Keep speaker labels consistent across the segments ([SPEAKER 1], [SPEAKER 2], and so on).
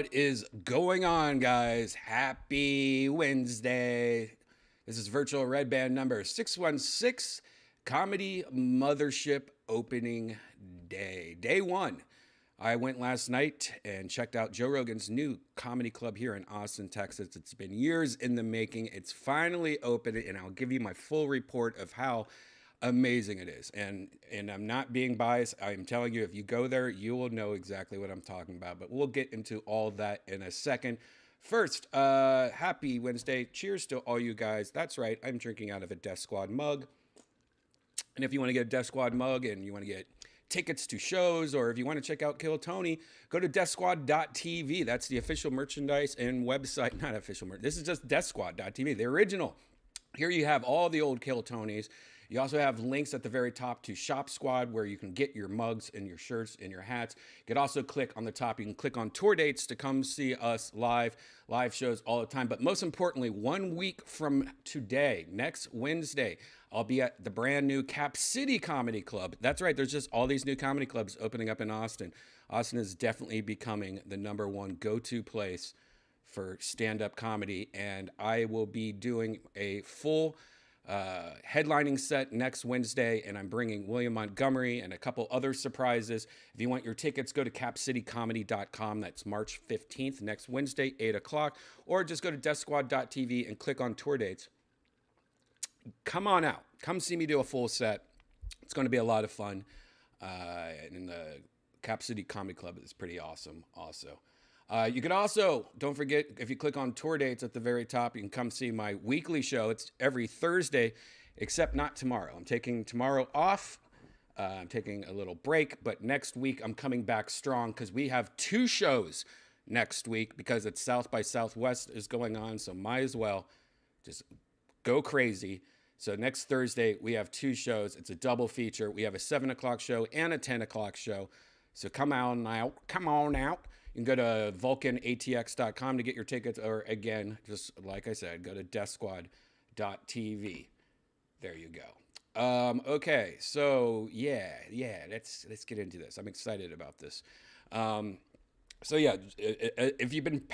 [SPEAKER 1] What is going on, guys? Happy Wednesday. This is virtual Redban number 616, Comedy Mothership opening day. Day one. I went last night and checked out Joe Rogan's new comedy club here in Austin, Texas. It's been years in the making. It's finally open, and I'll give you my full report of how amazing it is. And I'm not being biased. I'm telling you, if you go there, you will know exactly what I'm talking about. But we'll get into all that in a second. First, happy Wednesday. Cheers to all you guys. That's right, I'm drinking out of a Death Squad mug. And if you want to get a Death Squad mug and you want to get tickets to shows, or if you want to check out Kill Tony, go to deathsquad.tv. That's the official merchandise and website. Not official merch. This is just deathsquad.tv, the original. Here you have all the old Kill Tonys. You also have links at the very top to Shop Squad, where you can get your mugs and your shirts and your hats. You can also click on the top. You can click on tour dates to come see us live shows all the time. But most importantly, 1 week from today, next Wednesday, I'll be at the brand new Cap City Comedy Club. That's right, there's just all these new comedy clubs opening up in Austin. Austin is definitely becoming the #1 go-to place for stand-up comedy, and I will be doing a full headlining set next Wednesday, and I'm bringing William Montgomery and a couple other surprises. If you want your tickets, go to capcitycomedy.com. That's March 15th, next Wednesday, 8 o'clock, or just go to deathsquad.tv and click on tour dates. Come on out. Come see me do a full set. It's going to be a lot of fun. And the Cap City Comedy Club is pretty awesome also. You can also, don't forget, if you click on tour dates at the very top, you can come see my weekly show. It's every Thursday, except not tomorrow. I'm taking tomorrow off. I'm taking a little break, but next week I'm coming back strong because we have 2 shows next week because it's South by Southwest is going on, so might as well just go crazy. So next Thursday, we have 2 shows. It's a double feature. We have a 7 o'clock show and a 10 o'clock show. So come on out. Come on out. You can go to vulcanatx.com to get your tickets, or again, just like I said, go to deathsquad.tv. There you go. Okay, so yeah, let's get into this. I'm excited about this. So yeah, if you've been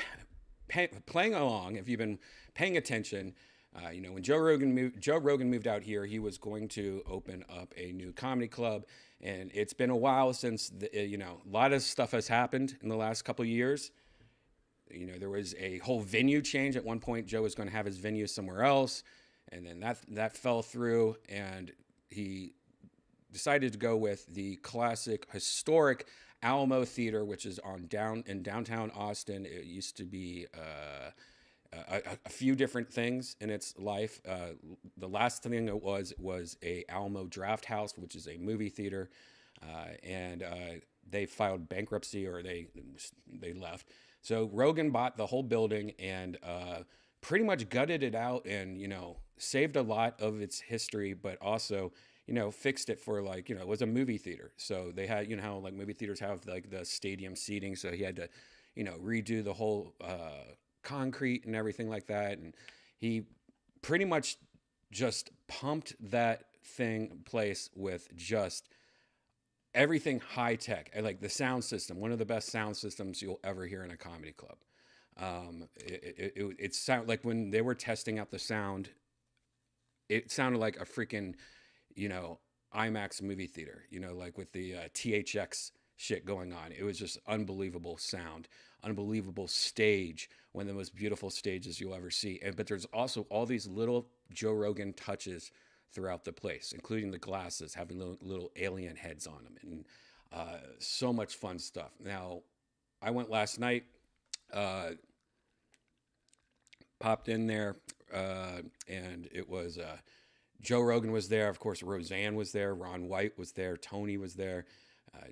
[SPEAKER 1] playing along, if you've been paying attention, when Joe Rogan moved out here, he was going to open up a new comedy club, and it's been a while since a lot of stuff has happened in the last couple of years. There was a whole venue change. At one point, Joe was going to have his venue somewhere else, and then that fell through, and he decided to go with the classic, historic Alamo Theater, which is in downtown Austin. It used to be a few different things in its life. The last thing it was a Alamo Draft House, which is a movie theater, and they filed bankruptcy, or they left. So Rogan bought the whole building and pretty much gutted it out, and saved a lot of its history, but also fixed it for it was a movie theater. So they had how like movie theaters have like the stadium seating, so he had to redo the whole concrete and everything like that, and he pretty much just pumped that place with just everything high tech, and like the sound system, one of the best sound systems you'll ever hear in a comedy club. It sounded like when they were testing out the sound, it sounded like a freaking IMAX movie theater, like with the THX shit going on. It was just unbelievable sound, unbelievable stage, one of the most beautiful stages you'll ever see. But there's also all these little Joe Rogan touches throughout the place, including the glasses having little alien heads on them, and so much fun stuff. Now, I went last night, popped in there, and it was Joe Rogan was there. Of course, Roseanne was there. Ron White was there. Tony was there.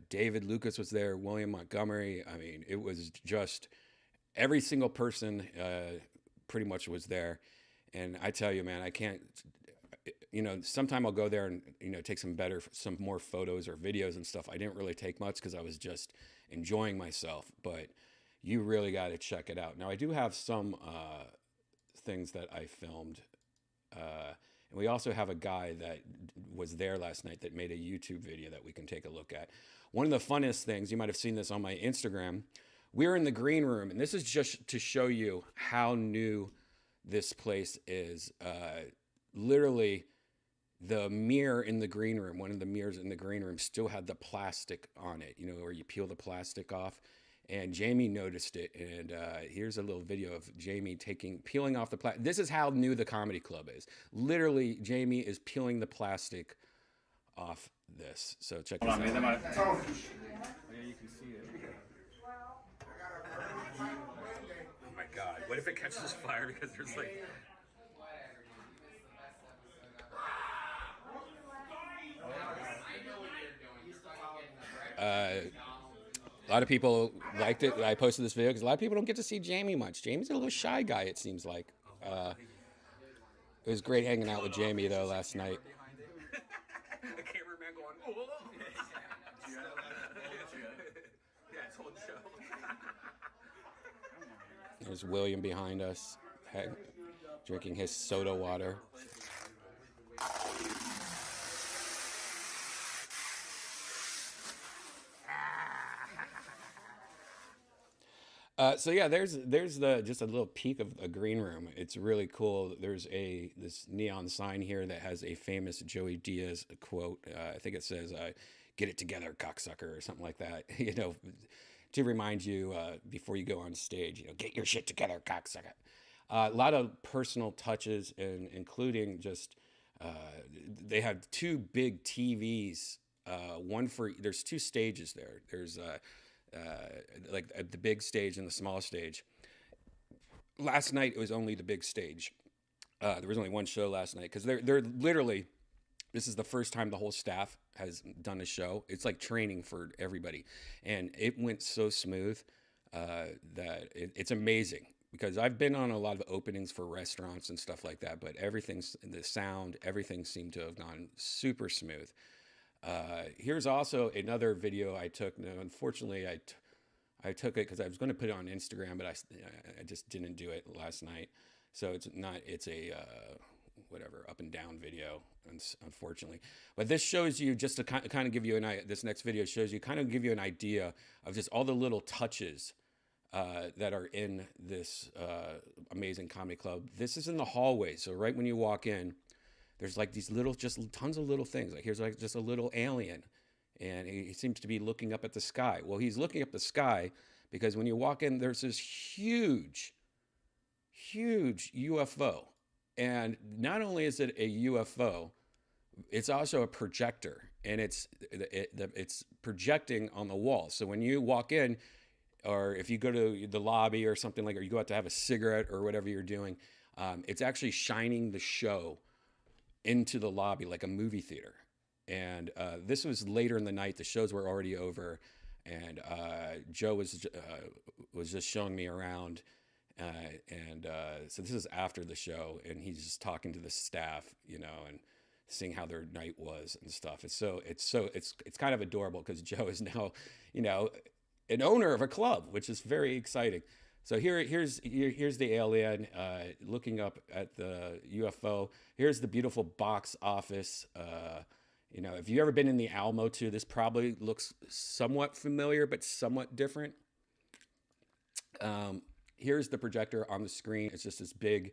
[SPEAKER 1] David Lucas was there. William Montgomery. I mean, it was just every single person pretty much was there. And I tell you, man, I can't, sometime I'll go there and, take some more photos or videos and stuff. I didn't really take much because I was just enjoying myself, but you really got to check it out. Now, I do have some things that I filmed. And we also have a guy that was there last night that made a YouTube video that we can take a look at. One of the funnest things, you might have seen this on my Instagram, we're in the green room, and this is just to show you how new this place is. Literally, the mirror in the green room, one of the mirrors in the green room, still had the plastic on it, you know, where you peel the plastic off. And Jamie noticed it. And here's a little video of Jamie peeling off the plastic. This is how new the comedy club is. Literally, Jamie is peeling the plastic off this. So check this out. Oh, yeah, you can see it. Oh my God. What if it catches fire because there's like... A lot of people liked it. I posted this video because a lot of people don't get to see Jamie much. Jamie's a little shy guy, it seems like. It was great hanging out with Jamie, though, last night. A cameraman going, oh! There's William behind us, drinking his soda water. So yeah, there's just a little peek of a green room. It's really cool. There's this neon sign here that has a famous Joey Diaz quote. I think it says, "Get it together, cocksucker," or something like that. You know, to remind you before you go on stage. You know, get your shit together, cocksucker. A lot of personal touches, including just they have two big TVs. There's two stages there. There's like the big stage and the small stage. Last night it was only the big stage. There was only one show last night because they're literally, this is the first time the whole staff has done a show. It's like training for everybody, and it went so smooth that it's amazing. Because I've been on a lot of openings for restaurants and stuff like that, but the sound, everything seemed to have gone super smooth. Here's also another video I took. Now, unfortunately, I took it because I was going to put it on Instagram, but I just didn't do it last night. So it's a whatever, up and down video, unfortunately. But this shows you, just to kind of give you this next video shows you, kind of give you an idea of just all the little touches that are in this amazing comedy club. This is in the hallway. So right when you walk in, there's like these just tons of little things. Like here's like just a little alien, and he seems to be looking up at the sky. Well, he's looking up the sky because when you walk in, there's this huge UFO. And not only is it a UFO, it's also a projector, and it's projecting on the wall. So when you walk in, or if you go to the lobby or something like, or you go out to have a cigarette or whatever you're doing, it's actually shining the show into the lobby like a movie theater. And this was later in the night. The shows were already over, and Joe was just showing me around. So this is after the show, and he's just talking to the staff, you know, and seeing how their night was and stuff. It's kind of adorable because Joe is now, you know, an owner of a club, which is very exciting. So here's the alien looking up at the UFO. Here's the beautiful box office. You know, if you've ever been in the Alamo too, this probably looks somewhat familiar, but somewhat different. Here's the projector on the screen. It's just this big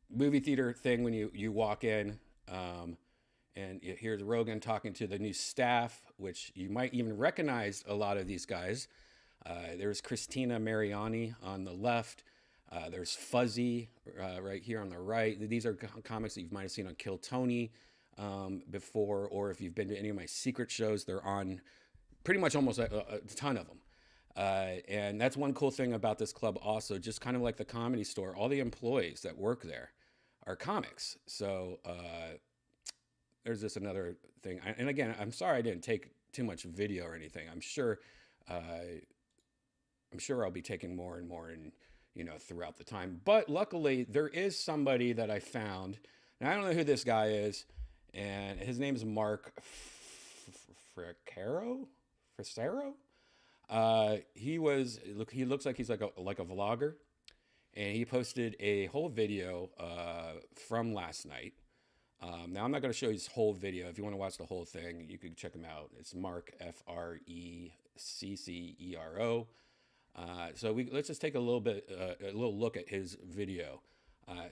[SPEAKER 1] movie theater thing when you walk in. And here's Rogan talking to the new staff, which you might even recognize a lot of these guys. There's Christina Mariani on the left. There's Fuzzy right here on the right. These are comics that you might have seen on Kill Tony before, or if you've been to any of my secret shows, they're on pretty much almost a ton of them. And that's one cool thing about this club also, just kind of like the Comedy Store, all the employees that work there are comics. So there's just another thing. And again, I'm sorry I didn't take too much video or anything. I'm sure I'll be taking more and more, and you know, throughout the time. But luckily, there is somebody that I found. Now I don't know who this guy is, and his name is Mark Fricero. He looks like he's like a vlogger, and he posted a whole video from last night. Now I'm not going to show you his whole video. If you want to watch the whole thing, you can check him out. It's Mark Freccero. So let's just take a little look at his video.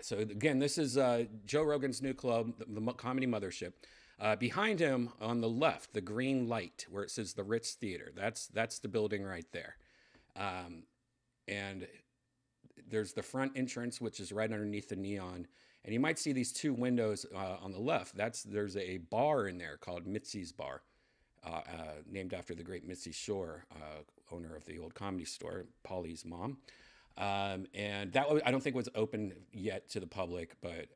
[SPEAKER 1] So again, this is Joe Rogan's new club, the Comedy Mothership. Behind him on the left, the green light where it says the Ritz Theater. That's the building right there. And there's the front entrance, which is right underneath the neon. And you might see these two windows on the left. There's a bar in there called Mitzi's Bar, named after the great Mitzi Shore, owner of the old Comedy Store, Polly's mom. And that I don't think was open yet to the public, but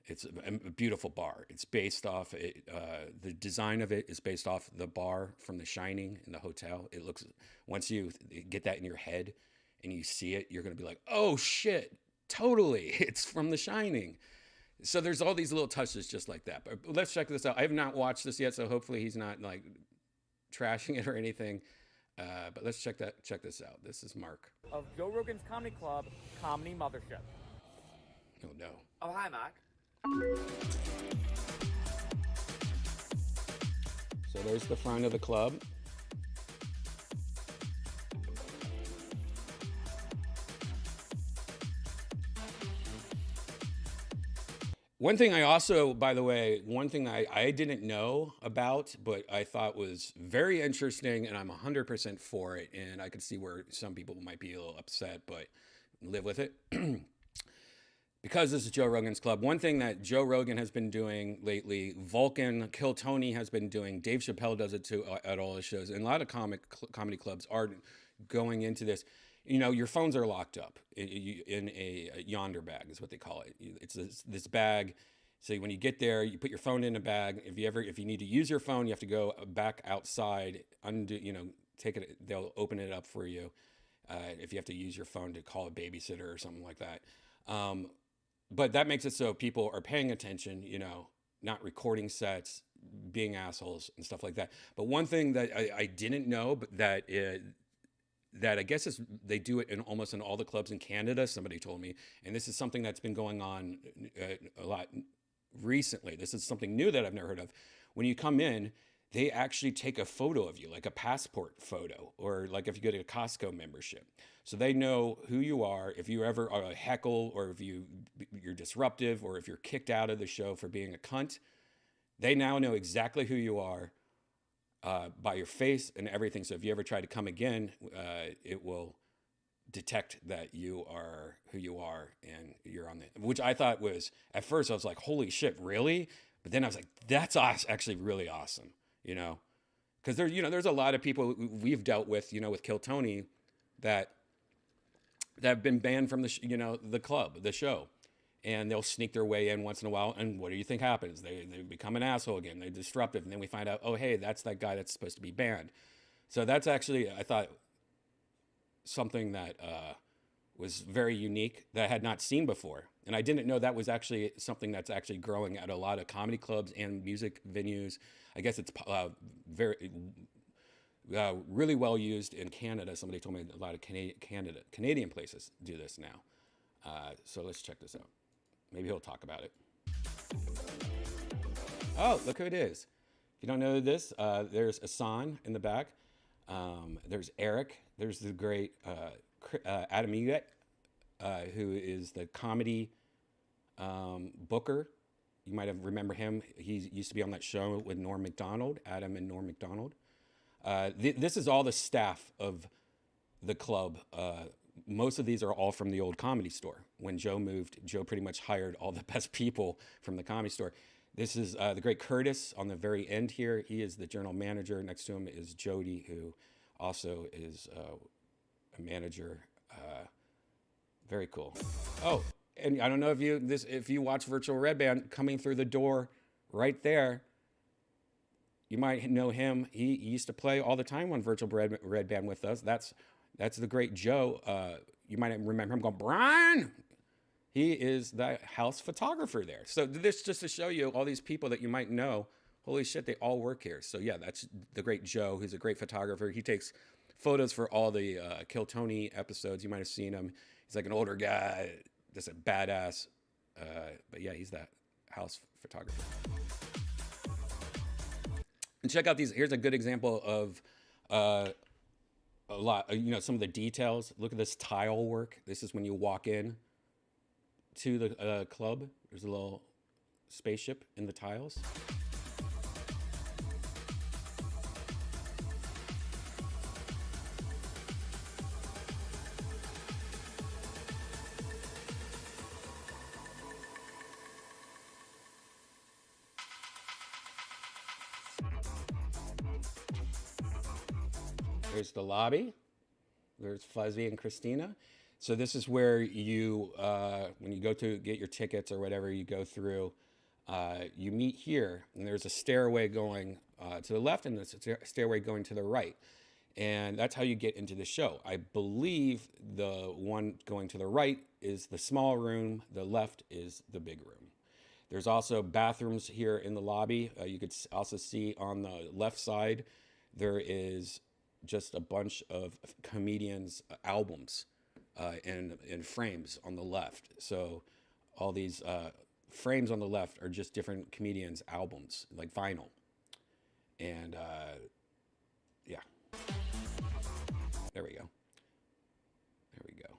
[SPEAKER 1] it's a beautiful bar. It's based off the design of it is based off the bar from The Shining in the hotel. It looks, once you get that in your head and you see it, you're gonna be like, oh shit, totally, it's from The Shining. So there's all these little touches just like that. But let's check this out. I have not watched this yet, so hopefully he's not like trashing it or anything. But let's check this out. This is Mark.
[SPEAKER 2] Of Joe Rogan's Comedy Club, Comedy Mothership.
[SPEAKER 1] Oh no.
[SPEAKER 3] Oh, hi, Mark.
[SPEAKER 1] So there's the front of the club. One thing I also, by the way, one thing I didn't know about, but I thought was very interesting, and I'm 100% for it, and I could see where some people might be a little upset, but live with it. Because this is Joe Rogan's club, one thing that Joe Rogan has been doing lately, Vulcan, Kill Tony has been doing, Dave Chappelle does it too at all his shows, and a lot of comedy clubs are going into this. You know, your phones are locked up in a yonder bag is what they call it. It's this bag. So when you get there, you put your phone in a bag. If you need to use your phone, you have to go back outside, take it. They'll open it up for you. If you have to use your phone to call a babysitter or something like that. But that makes it so people are paying attention, not recording sets, being assholes and stuff like that. But one thing that I didn't know, but that I guess they do it in almost in all the clubs in Canada, somebody told me, and this is something that's been going on a lot recently. This is something new that I've never heard of. When you come in, they actually take a photo of you, like a passport photo, or like if you get a Costco membership. So they know who you are, if you ever are a heckle, or if you're disruptive, or if you're kicked out of the show for being a cunt. They now know exactly who you are. By your face and everything. So if you ever try to come again, it will detect that you are who you are and you're on which I thought was, at first I was like, holy shit, really? But then I was like, that's actually really awesome, because there's a lot of people we've dealt with, with Kill Tony that have been banned from the club, the show. And they'll sneak their way in once in a while. And what do you think happens? They become an asshole again. They're disruptive. And then we find out, oh, hey, that's that guy that's supposed to be banned. So that's actually, I thought, something that was very unique that I had not seen before. And I didn't know that was actually something that's actually growing at a lot of comedy clubs and music venues. I guess it's really well used in Canada. Somebody told me a lot of Canadian places do this now. So let's check this out. Maybe he'll talk about it. Oh, look who it is. If you don't know this, there's Asan in the back. There's Eric. There's the great Adam Uget, who is the comedy booker. You might have remember him. He used to be on that show with Norm Macdonald, Adam and Norm Macdonald. This is all the staff of the club. Most of these are all from the old Comedy Store. When Joe moved, Joe pretty much hired all the best people from the Comedy Store. This is the great Curtis on the very end here. He is the general manager. Next to him is Jody, who also is a manager. Very cool. Oh, and I don't know if you watch Virtual Redban, coming through the door right there, you might know him. He used to play all the time on Virtual Redban with us. That's the great Joe. You might remember him going, Brian. He is the house photographer there. So this just to show you all these people that you might know. Holy shit, they all work here. So yeah, that's the great Joe, who's a great photographer. He takes photos for all the Kill Tony episodes. You might have seen him. He's like an older guy, just a badass. But yeah, he's that house photographer. And check out these. Here's a good example of a lot, you know, some of the details. Look at this tile work. This is when you walk in to the club. There's a little spaceship in the tiles. There's the lobby. There's Fuzzy and Christina. So this is where you, when you go to get your tickets or whatever, you go through, you meet here, and there's a stairway going to the left and there's a stairway going to the right. And that's how you get into the show. I believe the one going to the right is the small room, the left is the big room. There's also bathrooms here in the lobby. You could also see on the left side, there is just a bunch of comedians' albums in frames on the left. So all these frames on the left are just different comedians' albums, like vinyl. And yeah, there we go. There we go.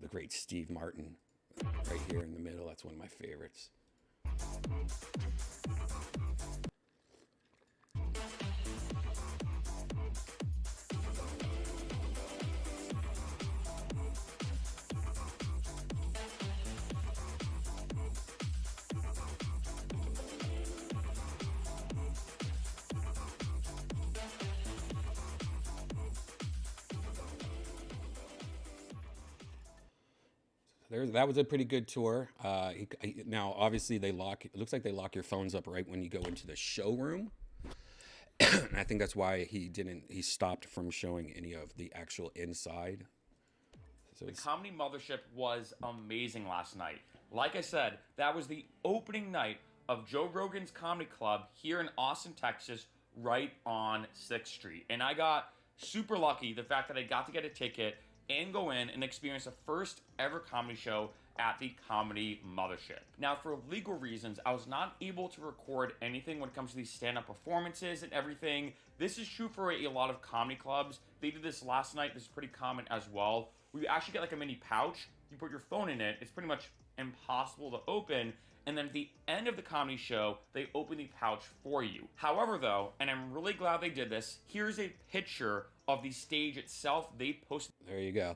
[SPEAKER 1] The great Steve Martin, right here in the middle. That's one of my favorites. That was a pretty good tour. Now, obviously, they lock. It looks like they lock your phones up right when you go into the showroom, and I think that's why he stopped from showing any of the actual inside. So
[SPEAKER 3] the Comedy Mothership was amazing last night. Like I said, that was the opening night of Joe Rogan's Comedy Club here in Austin, Texas, right on 6th Street. And I got super lucky the fact that I got to get a ticket and go in and experience the first ever comedy show at the Comedy Mothership. Now, for legal reasons, I was not able to record anything when it comes to these stand-up performances and everything. This is true for a lot of comedy clubs. They did this last night. This is pretty common as well. We actually get like a mini pouch. You put your phone in it. It's pretty much impossible to open. And then at the end of the comedy show, they open the pouch for you. However, though, and I'm really glad they did this, here's a picture of the stage itself. They posted.
[SPEAKER 1] There you go.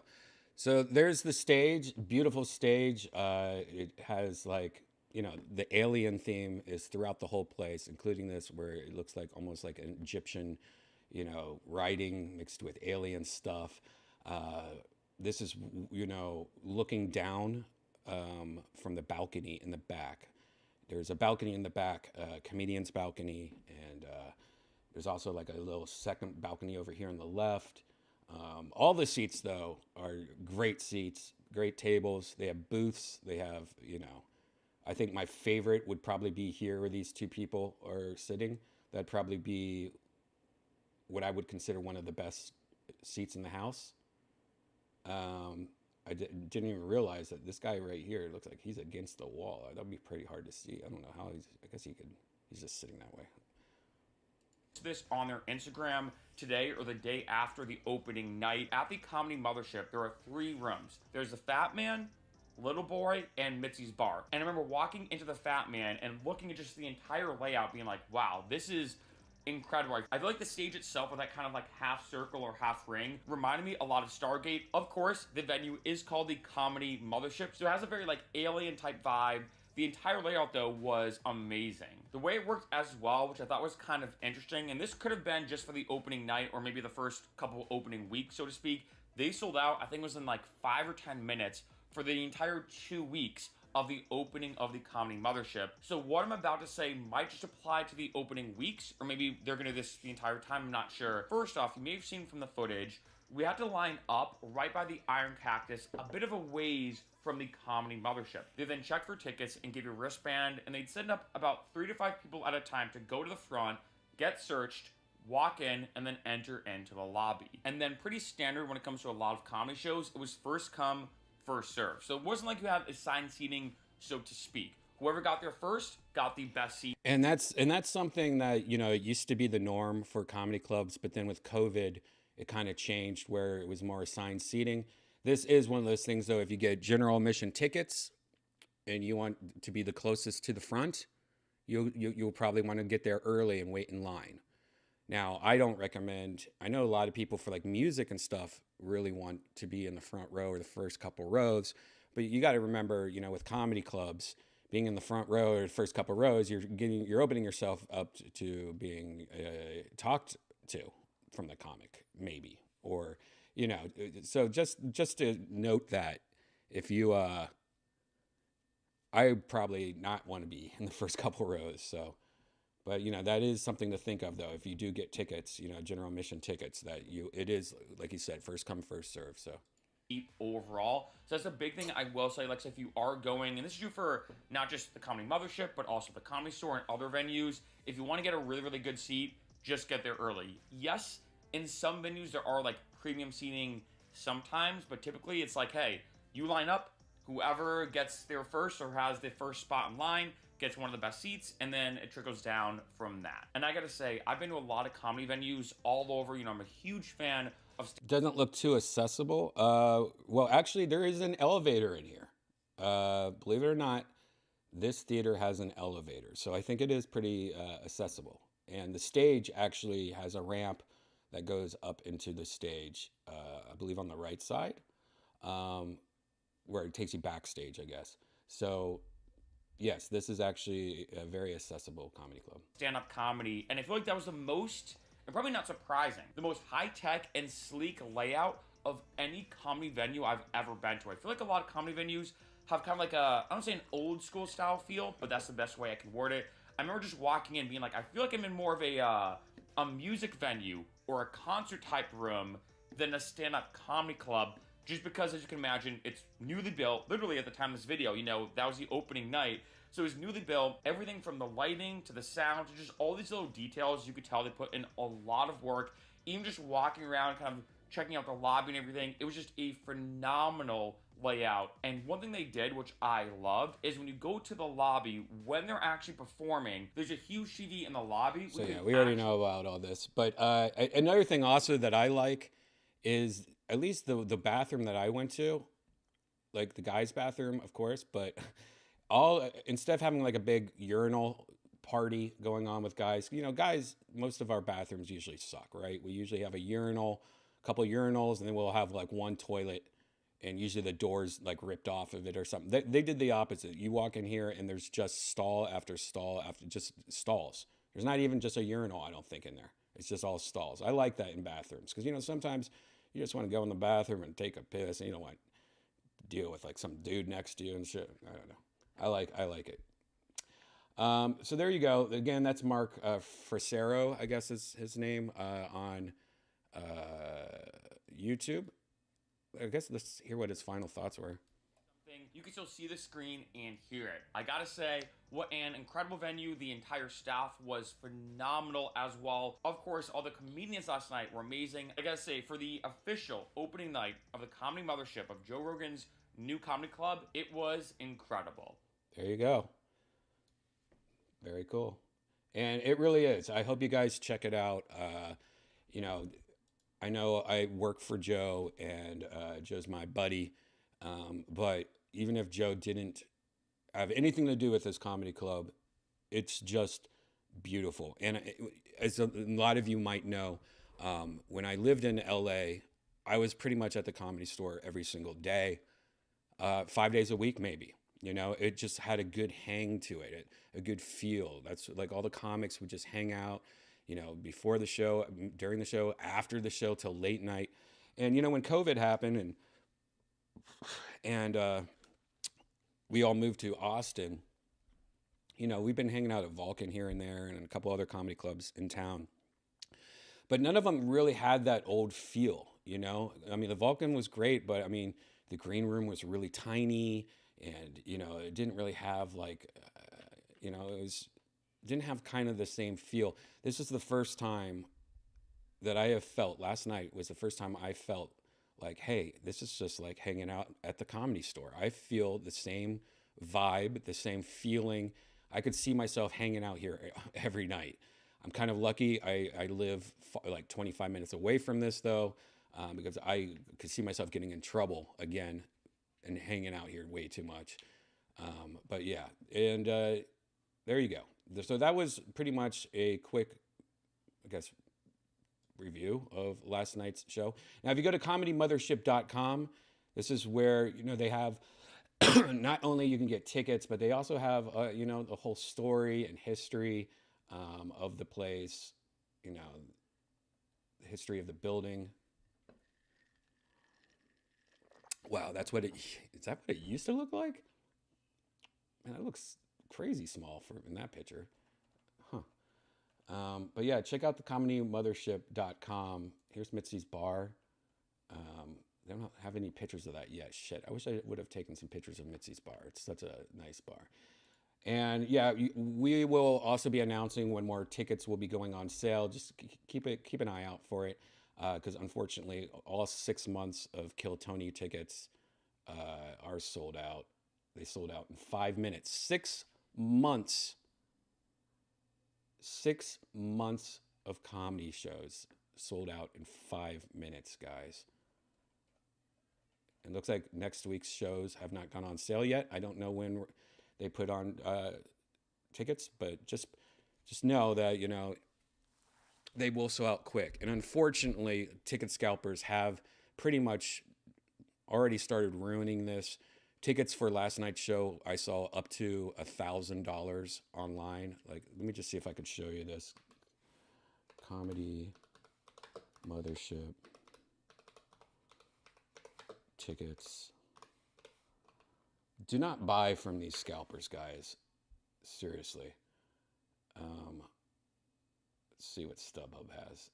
[SPEAKER 1] So there's the stage, beautiful stage. It has like, you know, the alien theme is throughout the whole place, including this where it looks like almost like an Egyptian, you know, writing mixed with alien stuff. This is, you know, looking down from the balcony in the back. There's a balcony in the back, comedian's balcony, and there's also like a little second balcony over here on the left. All the seats, though, are great seats, great tables. They have booths. They have, you know, I think my favorite would probably be here where these two people are sitting. That'd probably be what I would consider one of the best seats in the house. I didn't even realize that this guy right here looks like he's against the wall. That'd be pretty hard to see. I don't know how I guess he's just sitting that way.
[SPEAKER 3] This on their Instagram today or the day after the opening night. At the Comedy Mothership, there are 3 rooms. There's the Fat Man, Little Boy, and Mitzi's Bar. And I remember walking into the Fat Man and looking at just the entire layout being like, wow, this is incredible. I feel like the stage itself with that kind of like half circle or half ring reminded me a lot of Stargate. Of course, the venue is called the Comedy Mothership, so it has a very like alien type vibe. The entire layout, though, was amazing. The way it worked as well, which I thought was kind of interesting, and this could have been just for the opening night or maybe the first couple opening weeks, so to speak. They sold out, I think it was in like 5 or 10 minutes for the entire 2 weeks of the opening of the Comedy Mothership. So what I'm about to say might just apply to the opening weeks, or maybe they're gonna do this the entire time, I'm not sure. First off, you may have seen from the footage, we had to line up right by the Iron Cactus, a bit of a ways from the Comedy Mothership. They then checked for tickets and gave you a wristband, and they'd send up about 3 to 5 people at a time to go to the front, get searched, walk in, and then enter into the lobby. And then pretty standard when it comes to a lot of comedy shows, it was first come, first serve. So it wasn't like you had assigned seating, so to speak. Whoever got there first got the best seat.
[SPEAKER 1] And that's something that, you know, it used to be the norm for comedy clubs, but then with COVID, it kind of changed where it was more assigned seating. This is one of those things though, if you get general admission tickets and you want to be the closest to the front, you'll probably want to get there early and wait in line. Now, I don't recommend, I know a lot of people for like music and stuff really want to be in the front row or the first couple rows, but you got to remember, you know, with comedy clubs, being in the front row or the first couple rows, you're opening yourself up to being talked to from the comic, maybe, or, you know, so just to note that if you, I would probably not want to be in the first couple rows, so. But you know that is something to think of though. If you do get tickets, you know, general admission tickets, that it is like you said, first come first serve. So
[SPEAKER 3] Overall, so that's a big thing I will say. Like, if you are going, and this is true for not just the Comedy Mothership, but also the Comedy Store and other venues. If you want to get a really, really good seat, just get there early. Yes, in some venues there are like premium seating sometimes, but typically it's like, hey, you line up, whoever gets there first or has the first spot in line gets one of the best seats, and then it trickles down from that. And I gotta say, I've been to a lot of comedy venues all over. You know, I'm a huge fan of.
[SPEAKER 1] Doesn't look too accessible. Well, actually, there is an elevator in here. Believe it or not, this theater has an elevator, so I think it is pretty accessible. And the stage actually has a ramp that goes up into the stage. I believe on the right side, where it takes you backstage, I guess. So yes, this is actually a very accessible comedy club.
[SPEAKER 3] Stand-up comedy, and I feel like that was the most, and probably not surprising, the most high-tech and sleek layout of any comedy venue I've ever been to. I feel like a lot of comedy venues have kind of like a, I don't say an old school style feel, but that's the best way I can word it. I remember just walking in being like, I feel like I'm in more of a music venue or a concert type room than a stand-up comedy club, just because, as you can imagine, it's newly built. Literally at the time of this video, you know, that was the opening night. So it was newly built. Everything from the lighting to the sound to just all these little details, you could tell they put in a lot of work. Even just walking around, kind of checking out the lobby and everything, it was just a phenomenal layout. And one thing they did, which I loved, is when you go to the lobby, when they're actually performing, there's a huge TV in the lobby.
[SPEAKER 1] So yeah, we already know about all this. But another thing also that I like is at least the bathroom that I went to, like the guys' bathroom, of course, but instead of having like a big urinal party going on with guys, you know, guys, most of our bathrooms usually suck, right? We usually have a urinal, a couple of urinals, and then we'll have like one toilet, and usually the door's like ripped off of it or something. They did the opposite. You walk in here and there's just stall after stall after just stalls. There's not even just a urinal, I don't think, in there. It's just all stalls. I like that in bathrooms because, you know, sometimes you just want to go in the bathroom and take a piss and you don't want to deal with like some dude next to you and shit. I don't know. I like it. So there you go. Again, that's Mark Frasero, I guess is his name, on YouTube. I guess let's hear what his final thoughts were.
[SPEAKER 3] You can still see the screen and hear it. I gotta say, what an incredible venue. The entire staff was phenomenal as well. Of course, all the comedians last night were amazing. I gotta say, for the official opening night of the Comedy Mothership of Joe Rogan's new comedy club, it was incredible.
[SPEAKER 1] There you go. Very cool. And it really is. I hope you guys check it out. You know I work for Joe, and Joe's my buddy. But even if Joe didn't have anything to do with this comedy club, it's just beautiful. And as a lot of you might know, when I lived in LA, I was pretty much at the Comedy Store every single day, 5 days a week, maybe. You know, it just had a good hang to it, a good feel. That's like all the comics would just hang out, you know, before the show, during the show, after the show, till late night. And, you know, when COVID happened and we all moved to Austin, you know, we've been hanging out at Vulcan here and there and a couple other comedy clubs in town. But none of them really had that old feel, you know? I mean, the Vulcan was great, but I mean, the green room was really tiny. And, you know, it didn't really have like, you know, didn't have kind of the same feel. This is the first time that I have felt, last night was the first time I felt like, hey, this is just like hanging out at the Comedy Store. I feel the same vibe, the same feeling. I could see myself hanging out here every night. I'm kind of lucky. I live like 25 minutes away from this though, because I could see myself getting in trouble again and hanging out here way too much. But yeah, and there you go. So that was pretty much a quick, I guess, review of last night's show. Now, if you go to comedymothership.com, this is where, they have not only you can get tickets, but they also have, the whole story and history of the place, the history of the building. Wow, is that what it used to look like? Man, that looks crazy small in that picture. But yeah, check out the comedymothership.com. Here's Mitzi's bar. They don't have any pictures of that yet. Shit, I wish I would have taken some pictures of Mitzi's bar. It's such a nice bar. And yeah, we will also be announcing when more tickets will be going on sale. Just keep an eye out for it, because unfortunately, all 6 months of Kill Tony tickets are sold out. They sold out in 5 minutes. 6 months. 6 months of comedy shows sold out in 5 minutes, guys. It looks like next week's shows have not gone on sale yet. I don't know when they put on tickets, but just know that, they will sell out quick. And unfortunately, ticket scalpers have pretty much already started ruining this. Tickets for last night's show, I saw up to $1,000 online. Like, let me just see if I could show you this. Comedy Mothership tickets. Do not buy from these scalpers, guys. Seriously. Let's see what StubHub has.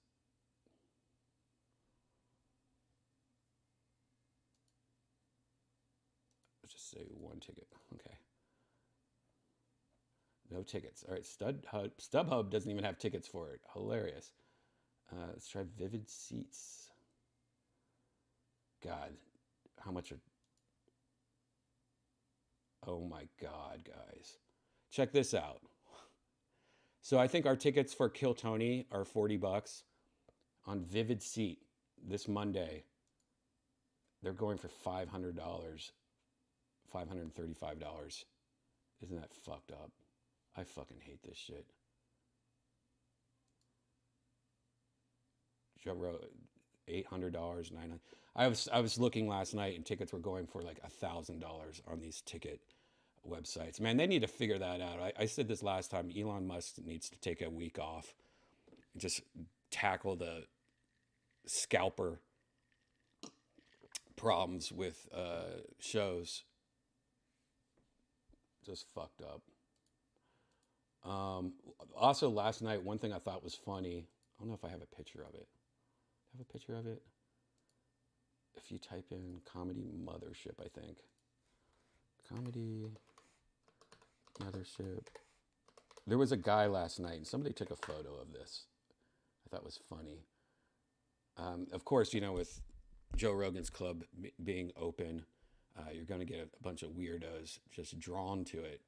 [SPEAKER 1] Let's just say one ticket. Okay. No tickets. All right. StubHub doesn't even have tickets for it. Hilarious. Let's try Vivid Seats. God, how much are... Oh my God, guys. Check this out. So I think our tickets for Kill Tony are $40 on Vivid Seat this Monday. They're going for $500, $535. Isn't that fucked up? I fucking hate this shit. Joe wrote $800, $900. I was looking last night and tickets were going for like $1,000 on these ticket websites. Man, they need to figure that out. I said this last time. Elon Musk needs to take a week off and just tackle the scalper problems with shows. Just fucked up. Also, last night, one thing I thought was funny. I don't know if I have a picture of it. I have a picture of it. If you type in Comedy Mothership, I think. Comedy Mothership. There was a guy last night, and somebody took a photo of this. I thought it was funny. Of course, with Joe Rogan's club being open, you're going to get a bunch of weirdos just drawn to it.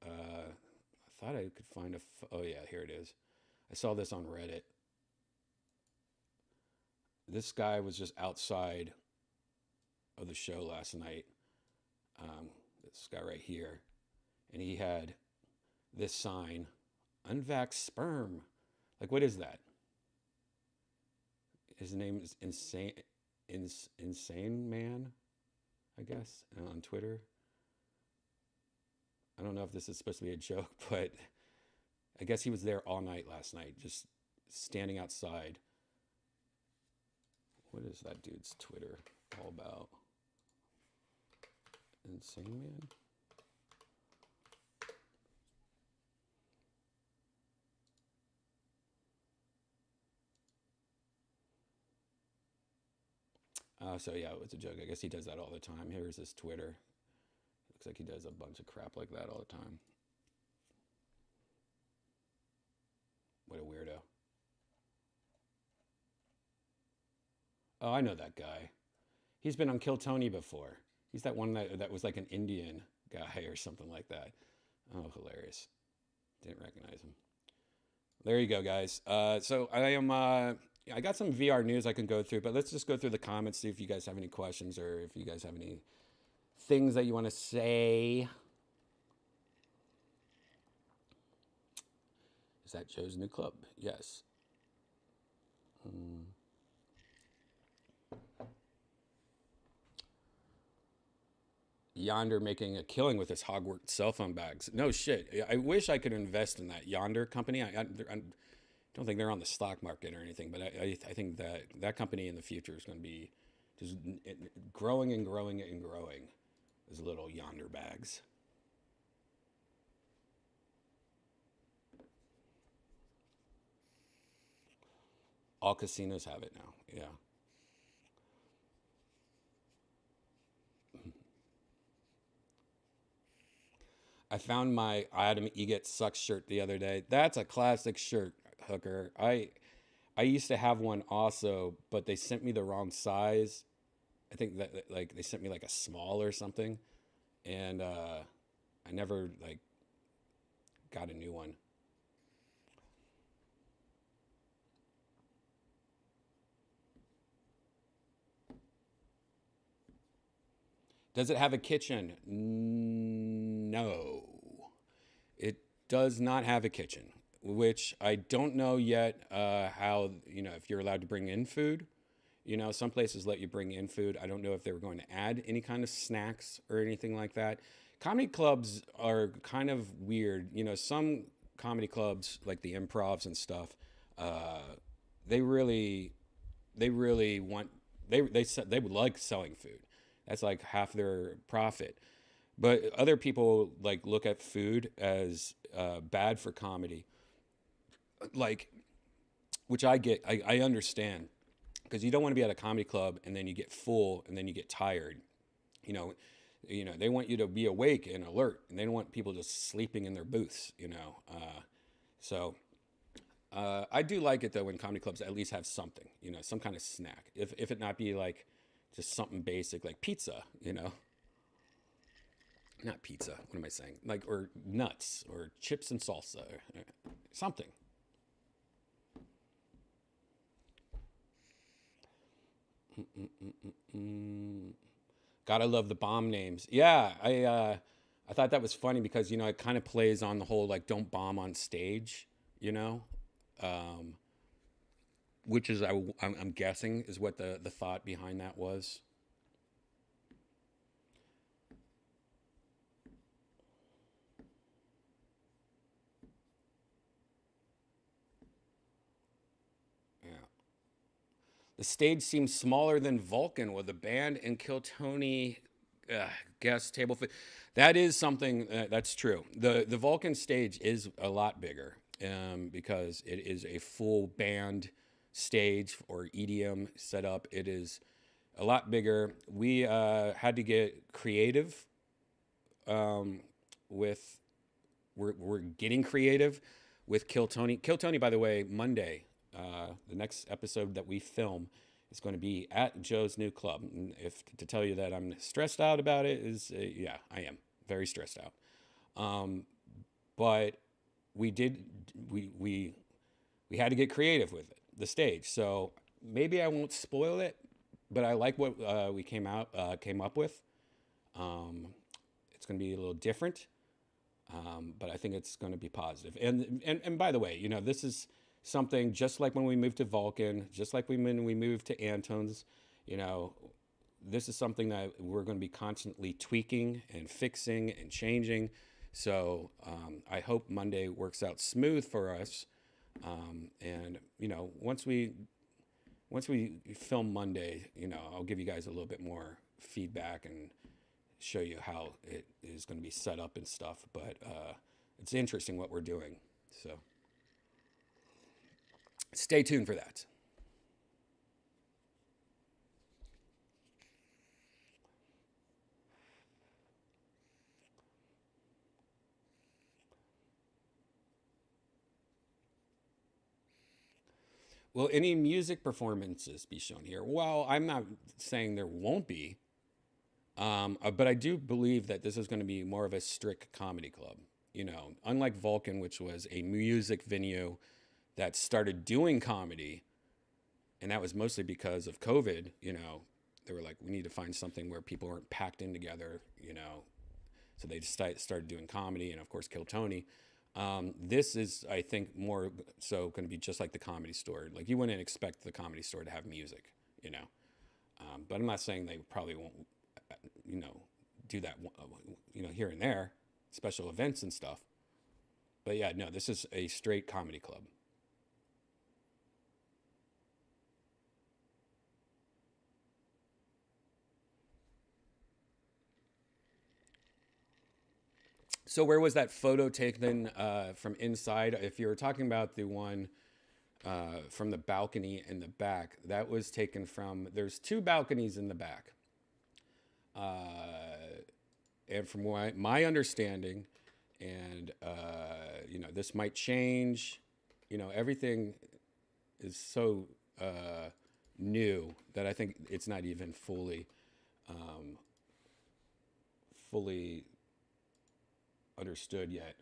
[SPEAKER 1] I thought I could find oh yeah, here it is. I saw this on Reddit. This guy was just outside of the show last night. This guy right here. And he had this sign, unvaxxed sperm. Like, what is that? His name is Insane Man, I guess, on Twitter. I don't know if this is supposed to be a joke, but I guess he was there all night last night, just standing outside. What is that dude's Twitter all about? Insane Man? So yeah, it was a joke. I guess he does that all the time. Here's his Twitter. Looks like he does a bunch of crap like that all the time. What a weirdo. Oh, I know that guy. He's been on Kill Tony before. He's that one that was like an Indian guy or something like that. Oh, hilarious. Didn't recognize him. There you go, guys. So I am. I got some VR news I can go through, but let's just go through the comments, see if you guys have any questions or if you guys have any things that you want to say. Is that Joe's new club? Yes. Yonder making a killing with his Hogwarts cell phone bags. No shit. I wish I could invest in that Yonder company. I don't think they're on the stock market or anything, but I think that that company in the future is going to be just growing and growing and growing. Those little Yonder bags. All casinos have it now. Yeah. I found my Adam Eget Sucks shirt the other day. That's a classic shirt, Hooker. I used to have one also, but they sent me the wrong size. I think that like they sent me like a small or something, and I never like got a new one. Does it have a kitchen? No. It does not have a kitchen, which I don't know yet how, if you're allowed to bring in food. Some places let you bring in food. I don't know if they were going to add any kind of snacks or anything like that. Comedy clubs are kind of weird. Some comedy clubs, like the improvs and stuff, uh, they really, they really want, they would like selling food. That's like half their profit. But other people like look at food as bad for comedy, like which I get. I understand because you don't want to be at a comedy club and then you get full and then you get tired. You know, they want you to be awake and alert, and they don't want people just sleeping in their booths. So I do like it though when comedy clubs at least have something. Some kind of snack. If it not be like just something basic like pizza. Not pizza. What am I saying? Like, or nuts, or chips and salsa, or something. Mm. Gotta love the bomb names. Yeah, I thought that was funny because it kind of plays on the whole like don't bomb on stage, you know, um, which is I'm guessing is what the thought behind that was. Yeah. The stage seems smaller than Vulcan with a band and Kill Tony guest table. That is something that's true. The Vulcan stage is a lot bigger because it is a full band stage or EDM setup. It is a lot bigger. We had to get creative um, with we're getting creative with Kill Tony. Kill Tony, by the way, Monday, the next episode that we film is going to be at Joe's new club. And if to tell you that I'm stressed out about it is, yeah, I am very stressed out. Um, but we did we had to get creative with it, the stage. So maybe I won't spoil it, but I like what we came up with. Um, it's going to be a little different. But I think it's going to be positive. And by the way, this is something just like when we moved to Vulcan, just like when we moved to Anton's, you know, this is something that we're going to be constantly tweaking and fixing and changing. So I hope Monday works out smooth for us. And once we film Monday, I'll give you guys a little bit more feedback and show you how it is going to be set up and stuff. But it's interesting what we're doing. So stay tuned for that. Will any music performances be shown here? Well, I'm not saying there won't be. But I do believe that this is going to be more of a strict comedy club. You know, unlike Vulcan, which was a music venue that started doing comedy, and that was mostly because of COVID. You know, they were like, we need to find something where people aren't packed in together. You know, so they just started doing comedy, and of course, Kill Tony. This is, I think, more so going to be just like the Comedy Store. Like you wouldn't expect the Comedy Store to have music, you know. But I'm not saying they probably won't, you know, do that, you know, here and there, special events and stuff. But yeah, no, this is a straight comedy club. So where was that photo taken from inside? If you were talking about the one from the balcony in the back, that was taken from. There's two balconies in the back, and from my understanding, and you know, this might change. You know, everything is so new that I think it's not even fully understood yet.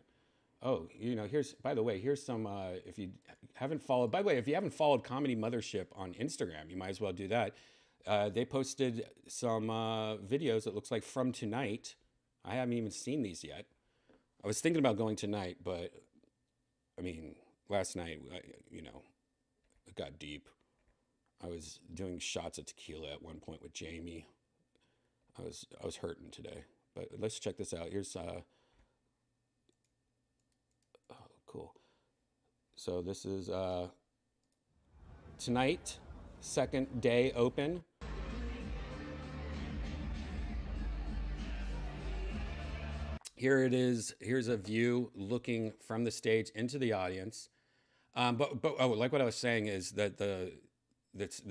[SPEAKER 1] Oh, you know, here's, by the way, here's some, if you haven't followed, by the way, if you haven't followed Comedy Mothership on Instagram, you might as well do that. They posted some videos, it looks like, from tonight. I haven't even seen these yet. I was thinking about going tonight, but I mean, last night, you know, it got deep. I was doing shots of tequila at one point with Jamie. I was hurting today, but let's check this out. Here's oh, cool. So this is tonight, second day open. Here it is. Here's a view looking from the stage into the audience. But oh, like what I was saying is that the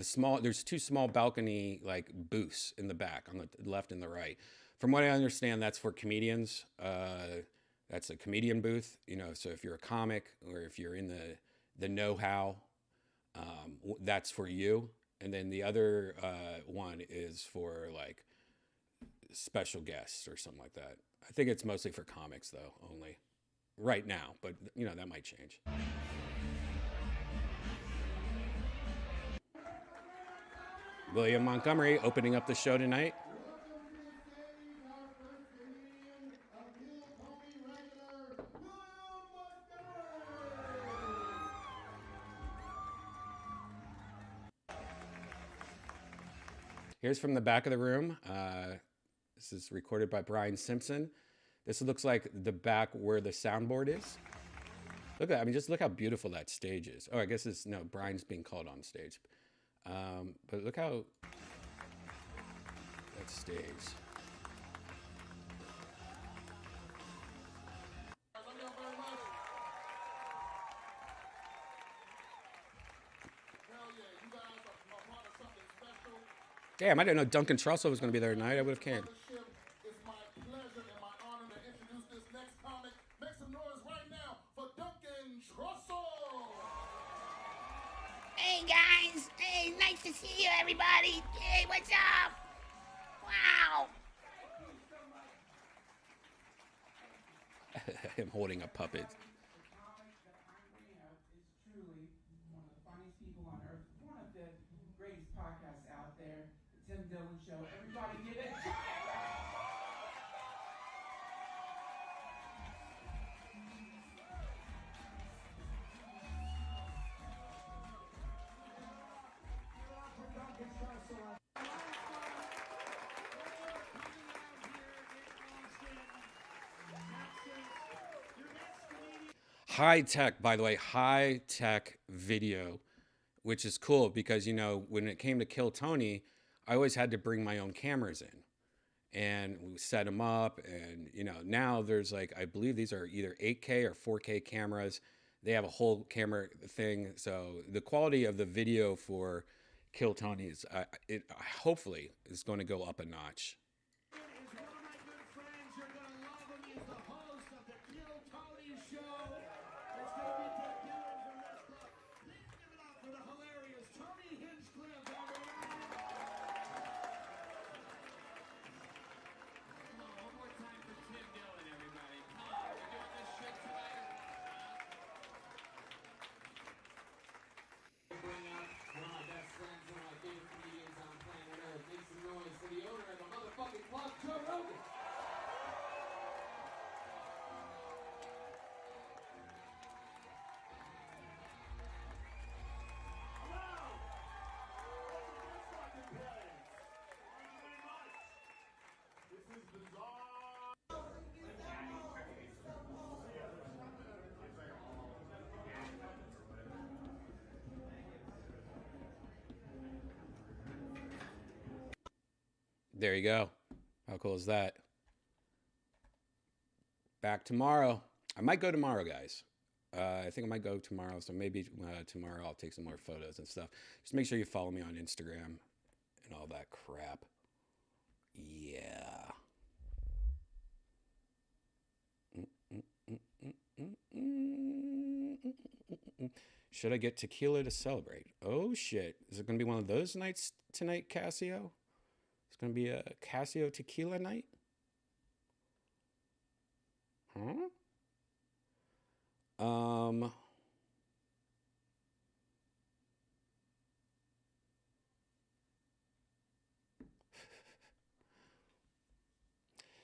[SPEAKER 1] small, there's two small balcony like booths in the back on the left and the right. From what I understand, that's for comedians. That's a comedian booth, you know. So if you're a comic or if you're in the know-how, that's for you. And then the other one is for like special guests or something like that. I think it's mostly for comics though, only right now. But you know, that might change. William Montgomery opening up the show tonight. Here's from the back of the room. This is recorded by Brian Simpson. This looks like the back where the soundboard is. Look at, I mean, just look how beautiful that stage is. Oh, I guess it's, no, Brian's being called on stage. But look how that stage. Damn, I didn't know Duncan Trussell was going to be there tonight. I would have came.
[SPEAKER 4] It's my pleasure and my honor to introduce this next comic. Make some noise right now for Duncan Trussell.
[SPEAKER 5] Hey guys, hey, nice to see you everybody. Hey, what's up? Wow.
[SPEAKER 1] Him holding a puppet.
[SPEAKER 6] Comic that I'm bringing out is truly one of the funniest people on earth, one of the greatest podcasts out there, the Tim Dillon Show. Everybody give it.
[SPEAKER 1] High tech, by the way, high tech video, which is cool because, you know, when it came to Kill Tony, I always had to bring my own cameras in and we set them up. And, you know, now there's like, I believe these are either 8K or 4K cameras. They have a whole camera thing. So the quality of the video for Kill Tony is, it hopefully is going to go up a notch.
[SPEAKER 4] Is one of my good friends. You're going to love him. He's the host of the Kill Tony Show. It's going to be debuting from this club. Please give it up for the hilarious Tony Hinchcliffe, everyone.
[SPEAKER 1] There you go. How cool is that? Back tomorrow. I might go tomorrow, guys. I think I might go tomorrow. So maybe tomorrow I'll take some more photos and stuff. Just make sure you follow me on Instagram and all that crap. Yeah. Should I get tequila to celebrate? Oh, shit. Is it going to be one of those nights tonight, Casio? It's going to be a Casio tequila night? Huh?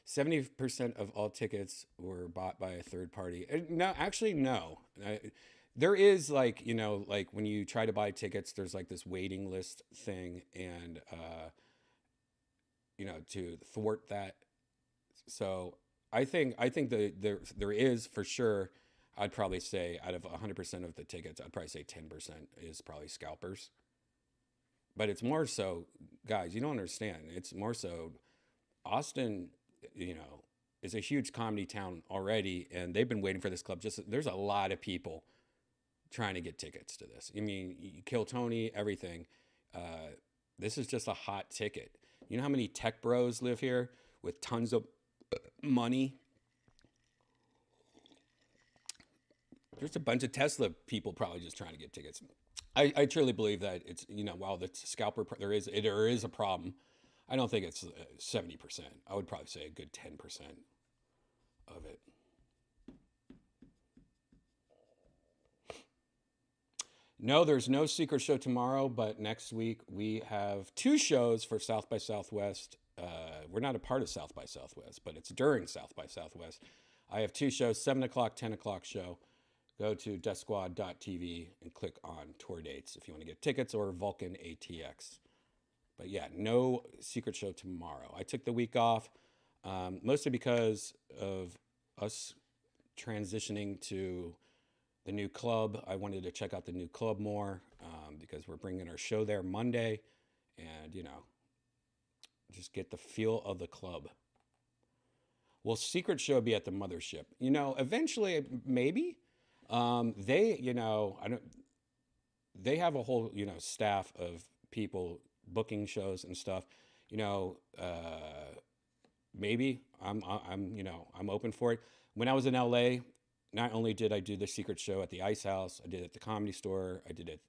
[SPEAKER 1] 70% of all tickets were bought by a third party. No, actually, no. There is like, like when you try to buy tickets, there's like this waiting list thing, and to thwart that. So I think that there is for sure. I'd probably say out of 100% of the tickets, I'd probably say 10% is probably scalpers. But it's more so, guys, you don't understand. It's more so Austin, is a huge comedy town already, and they've been waiting for this club. There's a lot of people trying to get tickets to this. I mean, you Kill Tony, everything. This is just a hot ticket. You know how many tech bros live here with tons of money? There's a bunch of Tesla people probably just trying to get tickets. I truly believe that it's, while the scalper, there is a problem. I don't think it's 70%. I would probably say a good 10% of it. No, there's no secret show tomorrow, but next week we have 2 shows for South by Southwest. We're not a part of South by Southwest, but it's during South by Southwest. I have 2 shows, 7 o'clock, 10 o'clock show. Go to deathsquad.tv and click on tour dates if you want to get tickets, or Vulcan ATX. But yeah, no secret show tomorrow. I took the week off, mostly because of us transitioning to the new club. I wanted to check out the new club more, because we're bringing our show there Monday, and, just get the feel of the club. Will secret show be at the Mothership? Eventually, maybe. They have a whole, staff of people booking shows and stuff. Maybe I'm open for it. When I was in LA, not only did I do the secret show at the Ice House, I did it at the Comedy Store, I did it,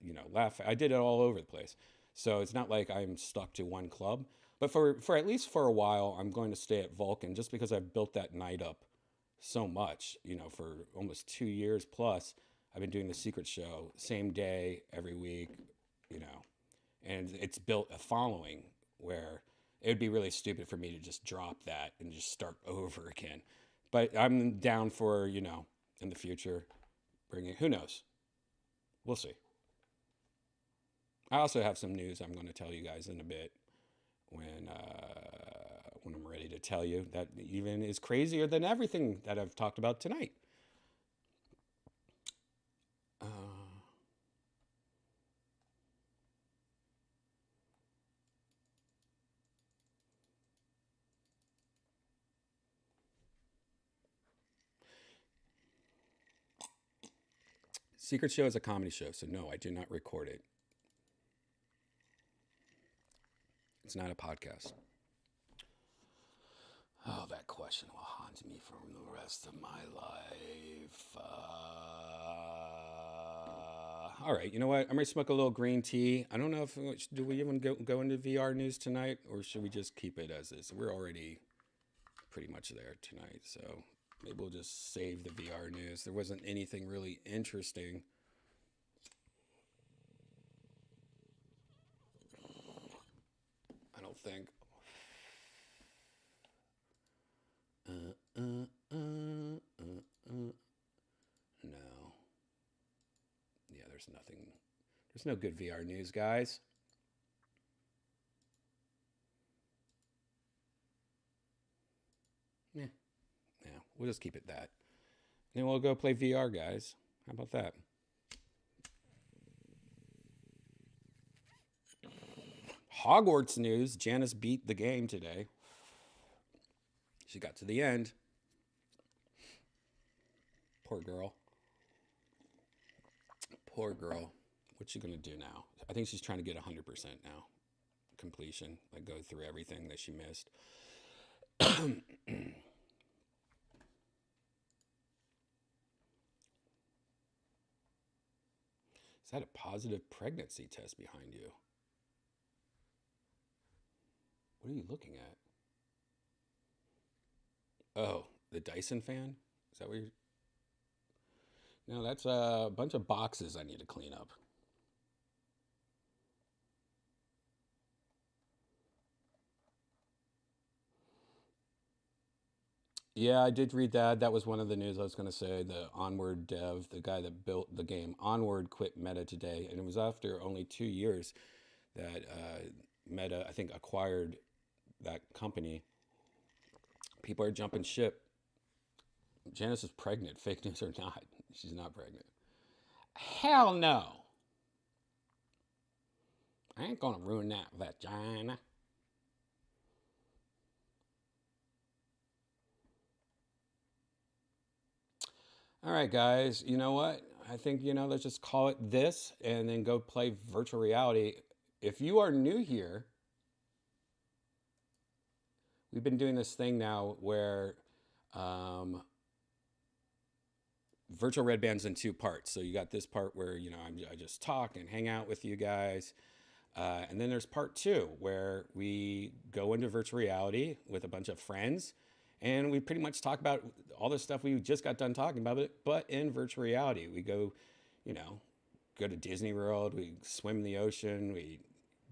[SPEAKER 1] I did it all over the place. So it's not like I'm stuck to one club. But for at least for a while, I'm going to stay at Vulcan, just because I've built that night up so much, for almost 2 years plus. I've been doing the secret show same day every week, and it's built a following where it would be really stupid for me to just drop that and just start over again. But I'm down for, in the future, bringing, who knows? We'll see. I also have some news I'm going to tell you guys in a bit when I'm ready to tell you, that even is crazier than everything that I've talked about tonight. Secret show is a comedy show, so no, I do not record it. It's not a podcast. Oh, that question will haunt me for the rest of my life. All right, you know what? I'm going to smoke a little green tea. I don't know if, do we even go into VR news tonight, or should we just keep it as is? We're already pretty much there tonight, so maybe we'll just save the VR news. There wasn't anything really interesting. I don't think. No. Yeah, there's nothing. There's no good VR news, guys. Yeah. Yeah, we'll just keep it that. Then we'll go play VR, guys. How about that? Hogwarts news. Janice beat the game today. She got to the end. Poor girl. Poor girl. What's she going to do now? I think she's trying to get 100% now. Completion. Like go through everything that she missed. Is that a positive pregnancy test behind you? What are you looking at? Oh, the Dyson fan? Is that what you're... No, that's a bunch of boxes I need to clean up. Yeah, I did read that. That was one of the news I was going to say. The Onward dev, the guy that built the game Onward, quit Meta today. And it was after only 2 years that Meta, I think, acquired that company. People are jumping ship. Janice is pregnant, fake news or not. She's not pregnant. Hell no. I ain't going to ruin that vagina. All right, guys, you know what? I think, let's just call it this and then go play virtual reality. If you are new here, we've been doing this thing now where virtual Red Band's in 2 parts. So you got this part where, I just talk and hang out with you guys. And then there's part 2 where we go into virtual reality with a bunch of friends. And we pretty much talk about all the stuff we just got done talking about, but in virtual reality. We go, go to Disney World, we swim in the ocean, we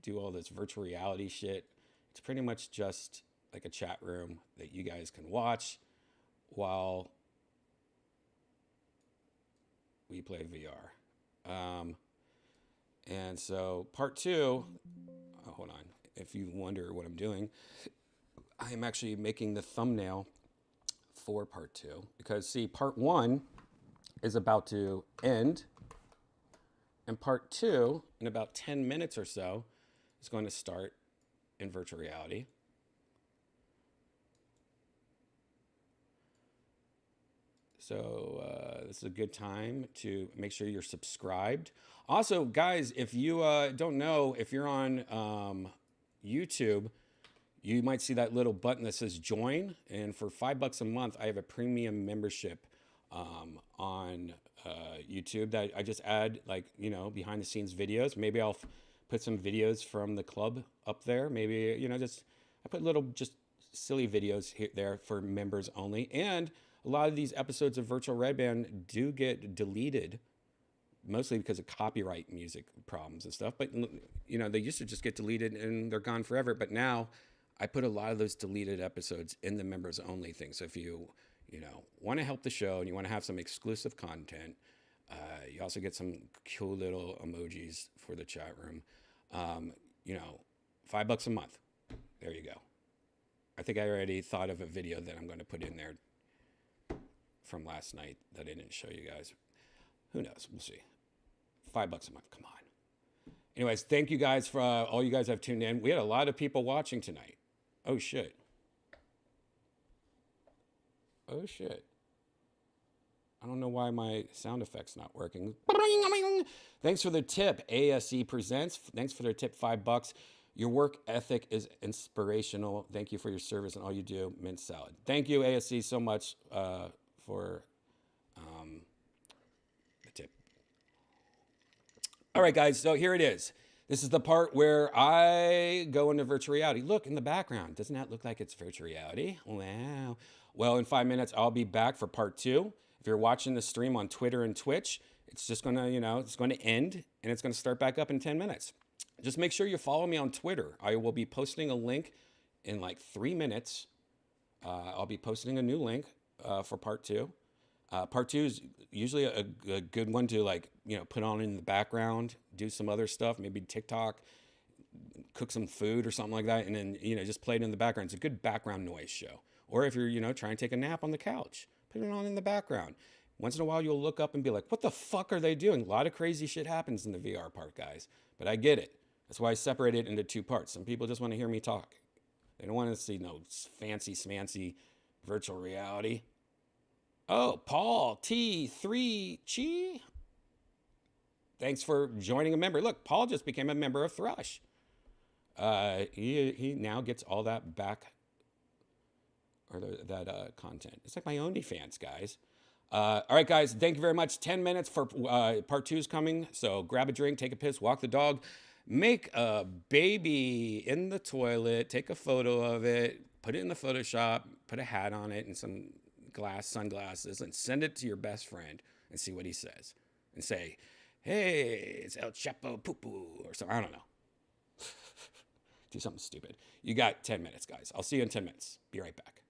[SPEAKER 1] do all this virtual reality shit. It's pretty much just like a chat room that you guys can watch while we play VR. And so part 2, hold on, if you wonder what I'm doing, I am actually making the thumbnail for part 2 because see, part 1 is about to end and part 2 in about 10 minutes or so is going to start in virtual reality. So this is a good time to make sure you're subscribed. Also, guys, if you don't know, if you're on YouTube, you might see that little button that says join. And for $5 a month, I have a premium membership on YouTube that I just add behind the scenes videos. Maybe I'll put some videos from the club up there. Maybe, I put little just silly videos here, there for members only. And a lot of these episodes of Virtual Red Band do get deleted, mostly because of copyright music problems and stuff. But, they used to just get deleted and they're gone forever. But now I put a lot of those deleted episodes in the members only thing. So if you, want to help the show and you want to have some exclusive content, you also get some cool little emojis for the chat room. $5 a month. There you go. I think I already thought of a video that I'm going to put in there from last night that I didn't show you guys. Who knows? We'll see. $5 a month. Come on. Anyways, thank you guys for all you guys have tuned in. We had a lot of people watching tonight. Oh, shit. Oh, shit. I don't know why my sound effect's not working. Thanks for the tip. ASE Presents. Thanks for their tip, $5. Your work ethic is inspirational. Thank you for your service and all you do. Mint salad. Thank you, ASE, so much for the tip. All right, guys. So here it is. This is the part where I go into virtual reality. Look in the background. Doesn't that look like it's virtual reality? Wow. Well, in 5 minutes, I'll be back for part 2. If you're watching the stream on Twitter and Twitch, it's just going to, it's going to end and it's going to start back up in 10 minutes. Just make sure you follow me on Twitter. I will be posting a link in like 3 minutes. I'll be posting a new link for part 2. Part 2 is usually a good one to put on in the background, do some other stuff, maybe TikTok, cook some food or something like that. And then, just play it in the background. It's a good background noise show. Or if you're, trying to take a nap on the couch, put it on in the background. Once in a while, you'll look up and be like, what the fuck are they doing? A lot of crazy shit happens in the VR part, guys. But I get it. That's why I separate it into two parts. Some people just want to hear me talk. They don't want to see no fancy smancy virtual reality. Oh, Paul T3 Chi. Thanks for joining a member. Look, Paul just became a member of Thrush. He now gets all that back, or that content. It's like my OnlyFans, guys. All right, guys, thank you very much. 10 minutes for part 2 is coming. So grab a drink, take a piss, walk the dog, make a baby in the toilet, take a photo of it, put it in the Photoshop, put a hat on it and some sunglasses, and send it to your best friend and see what he says. And say, hey, it's El Chapo Poo Poo, or something. I don't know. Do something stupid. You got 10 minutes, guys. I'll see you in 10 minutes. Be right back.